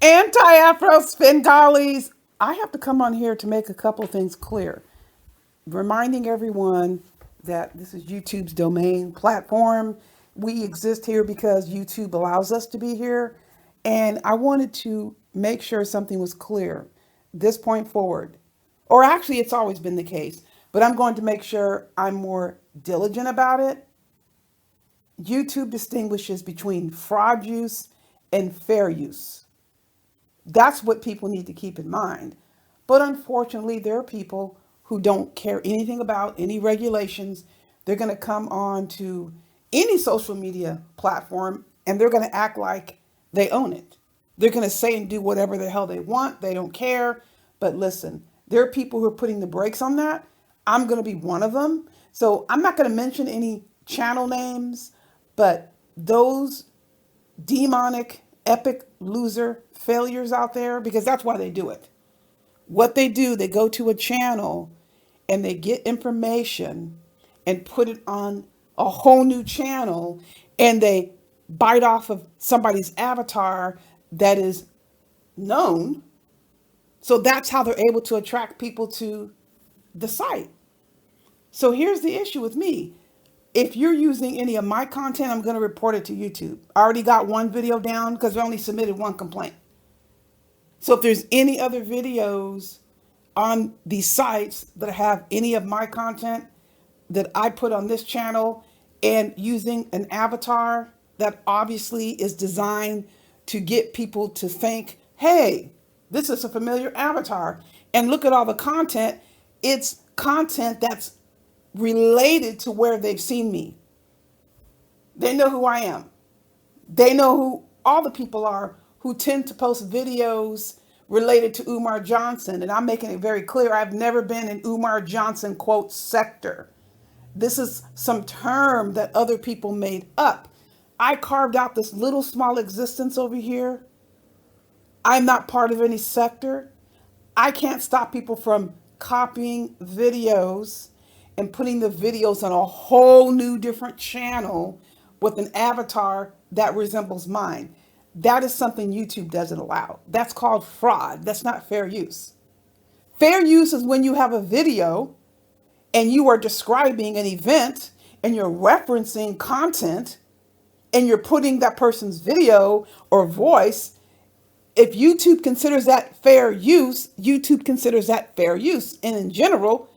Anti-Afro Svengalis. I have to come on here to make a couple things clear, reminding everyone that this is YouTube's domain platform. We exist here because YouTube allows us to be here. And I wanted to make sure something was clear this point forward. Or actually, it's always been the case, but I'm going to make sure I'm more diligent about it. YouTube distinguishes between fraud use and fair use. That's what people need to keep in mind. But unfortunately, there are people who don't care anything about any regulations. They're going to come on to any social media platform and they're going to act like they own it. They're going to say and do whatever the hell they want. They don't care. But listen, there are people who are putting the brakes on that. I'm going to be one of them. So I'm not going to mention any channel names, but those demonic, epic loser failures out there, because that's why they do it. What they do, they go to a channel and they get information and put it on a whole new channel and they bite off of somebody's avatar that is known. So that's how they're able to attract people to the site. So here's the issue with me. If you're using any of my content, I'm going to report it to YouTube. I already got one video down because I only submitted one complaint. So if there's any other videos on these sites that have any of my content that I put on this channel and using an avatar that obviously is designed to get people to think, hey, this is a familiar avatar. And look at all the content. It's content that's related to where they've seen me. They know who I am. They know who all the people are who tend to post videos related to Umar Johnson. And I'm making it very clear I've never been in Umar Johnson, quote, sector. This is some term that other people made up. I carved out this little small existence over here. I'm not part of any sector. I can't stop people from copying videos and putting the videos on a whole new different channel with an avatar that resembles mine. That is something YouTube doesn't allow. That's called fraud. That's not fair use. Fair use is when you have a video and you are describing an event and you're referencing content and you're putting that person's video or voice. If YouTube considers that fair use, YouTube considers that fair use. And in general,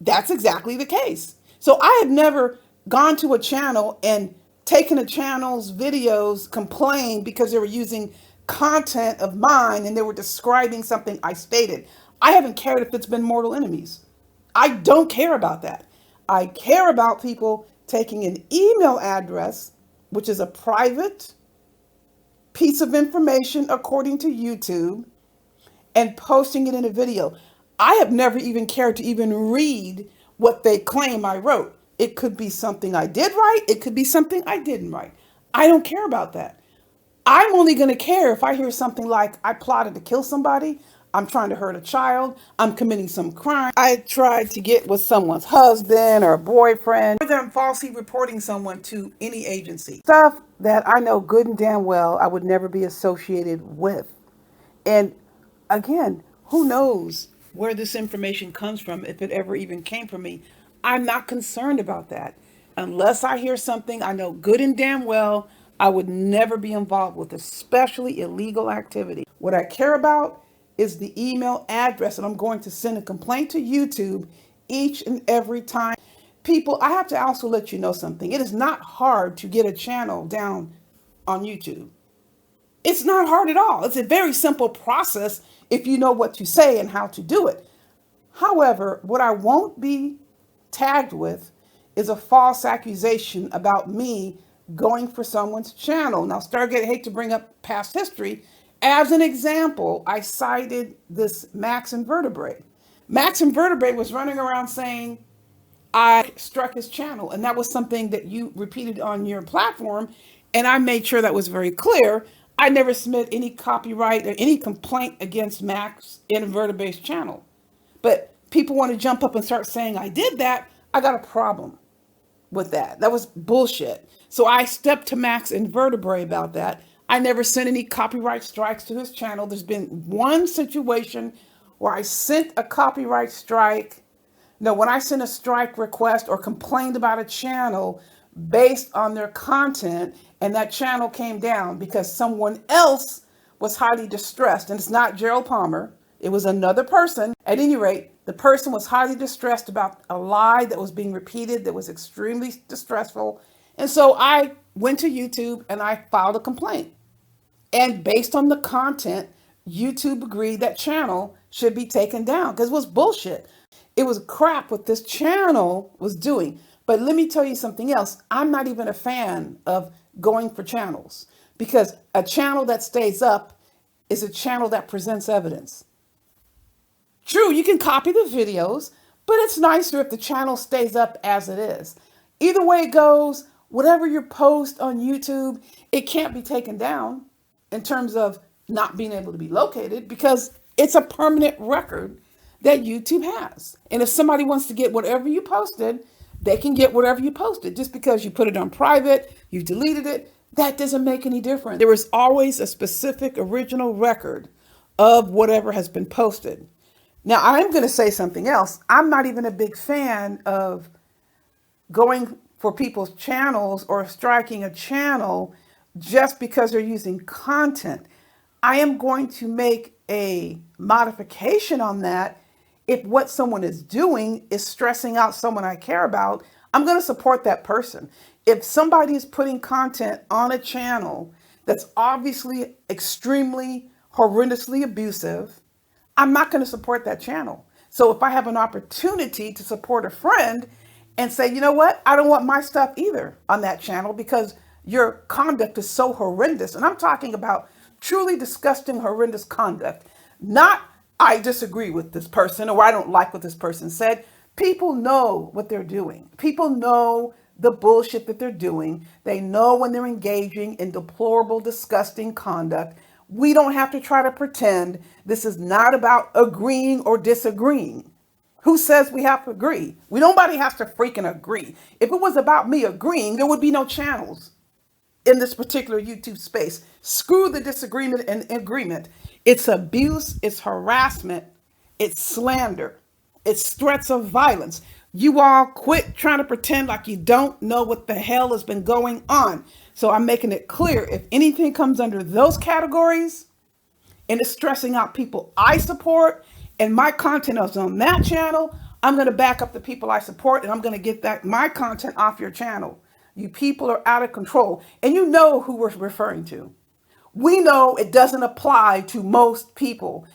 that's exactly the case. So I have never gone to a channel and taken a channel's videos, complained because they were using content of mine and they were describing something I stated. I haven't cared if it's been Mortal Enemies. I don't care about that. I care about people taking an email address, which is a private piece of information according to YouTube, and posting it in a video. I have never even cared to even read what they claim I wrote. It could be something I did write. It could be something I didn't write. I don't care about that. I'm only going to care if I hear something like I plotted to kill somebody, I'm trying to hurt a child, I'm committing some crime, I tried to get with someone's husband or boyfriend, or them falsely reporting someone to any agency. Stuff that I know good and damn well I would never be associated with. And again, who knows where this information comes from, if it ever even came from me. I'm not concerned about that. Unless I hear something I know good and damn well I would never be involved with, especially illegal activity. What I care about is the email address, and I'm going to send a complaint to YouTube each and every time. People, I have to also let you know something. It is not hard to get a channel down on YouTube. It's not hard at all. It's a very simple process if you know what to say and how to do it. However, what I won't be tagged with is a false accusation about me going for someone's channel. Now, Stargate, I hate to bring up past history. As an example, I cited this Max Invertebrate. Max Invertebrate was running around saying I struck his channel, and that was something that you repeated on your platform, and I made sure that was very clear. I never submit any copyright or any complaint against Max Invertebrate's channel. But people want to jump up and start saying I did that. I got a problem with that. That was bullshit. So I stepped to Max Invertebrate about that. I never sent any copyright strikes to his channel. There's been one situation where I sent a copyright strike. No, when I sent a strike request or complained about a channel based on their content, and that channel came down because someone else was highly distressed. And it's not Gerald Palmer, it was another person. At any rate, the person was highly distressed about a lie that was being repeated that was extremely distressful. And so I went to YouTube and I filed a complaint. And based on the content, YouTube agreed that channel should be taken down because it was bullshit. It was crap what this channel was doing. But let me tell you something else. I'm not even a fan of going for channels because a channel that stays up is a channel that presents evidence. True, you can copy the videos, but it's nicer if the channel stays up as it is. Either way it goes, whatever you post on YouTube, it can't be taken down in terms of not being able to be located because it's a permanent record that YouTube has. And if somebody wants to get whatever you posted, they can get whatever you posted. Just because you put it on private, you deleted it, that doesn't make any difference. There is always a specific original record of whatever has been posted. Now, I'm going to say something else. I'm not even a big fan of going for people's channels or striking a channel just because they're using content. I am going to make a modification on that. If what someone is doing is stressing out someone I care about, I'm going to support that person. If somebody is putting content on a channel that's obviously extremely horrendously abusive, I'm not going to support that channel. So if I have an opportunity to support a friend and say, you know what, I don't want my stuff either on that channel because your conduct is so horrendous. And I'm talking about truly disgusting, horrendous conduct. Not, I disagree with this person or I don't like what this person said. People know what they're doing. People know the bullshit that they're doing. They know when they're engaging in deplorable, disgusting conduct. We don't have to try to pretend. This is not about agreeing or disagreeing. Who says we have to agree? Nobody has to freaking agree. If it was about me agreeing, there would be no channels in this particular YouTube space. Screw the disagreement and agreement. It's abuse, it's harassment, it's slander, it's threats of violence. You all quit trying to pretend like you don't know what the hell has been going on. So I'm making it clear, if anything comes under those categories and it's stressing out people I support and my content is on that channel, I'm going to back up the people I support and I'm going to get my content off your channel. You people are out of control. And you know who we're referring to. We know it doesn't apply to most people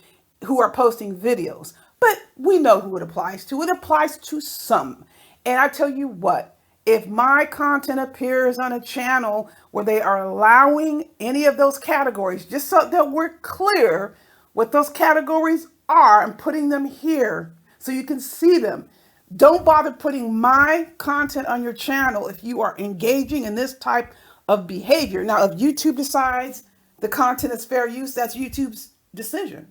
who are posting videos, but we know who it applies to. It applies to some. And I tell you what, if my content appears on a channel where they are allowing any of those categories, just so that we're clear what those categories are and putting them here so you can see them. Don't bother putting my content on your channel if you are engaging in this type of behavior. Now, if YouTube decides the content is fair use, that's YouTube's decision.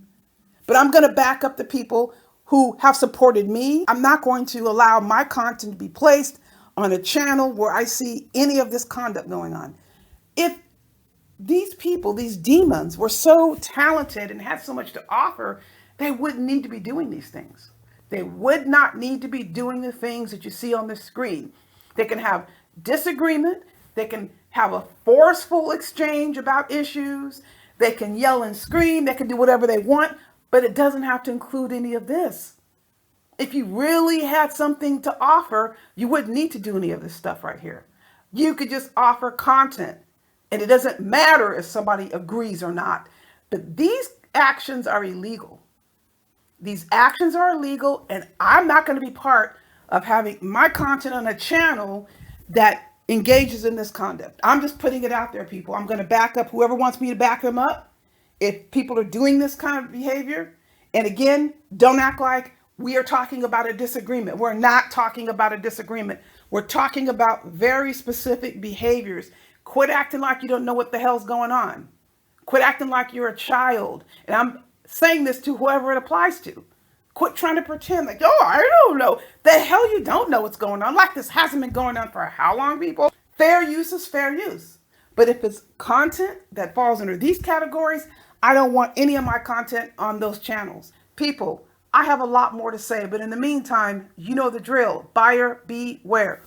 But I'm going to back up the people who have supported me. I'm not going to allow my content to be placed on a channel where I see any of this conduct going on. If these people, these demons, were so talented and had so much to offer, they wouldn't need to be doing these things. They would not need to be doing the things that you see on the screen. They can have disagreement. They can have a forceful exchange about issues. They can yell and scream. They can do whatever they want, but it doesn't have to include any of this. If you really had something to offer, you wouldn't need to do any of this stuff right here. You could just offer content, and it doesn't matter if somebody agrees or not. But these actions are illegal. These actions are illegal, and I'm not going to be part of having my content on a channel that engages in this conduct. I'm just putting it out there, people. I'm going to back up whoever wants me to back them up if people are doing this kind of behavior. And again, don't act like we are talking about a disagreement. We're not talking about a disagreement. We're talking about very specific behaviors. Quit acting like you don't know what the hell's going on. Quit acting like you're a child. And I'm saying this to whoever it applies to. Quit trying to pretend like, oh, I don't know. The hell you don't know what's going on. Like this hasn't been going on for how long, people? Fair use is fair use. But if it's content that falls under these categories, I don't want any of my content on those channels. People, I have a lot more to say, but in the meantime, you know the drill. Buyer beware.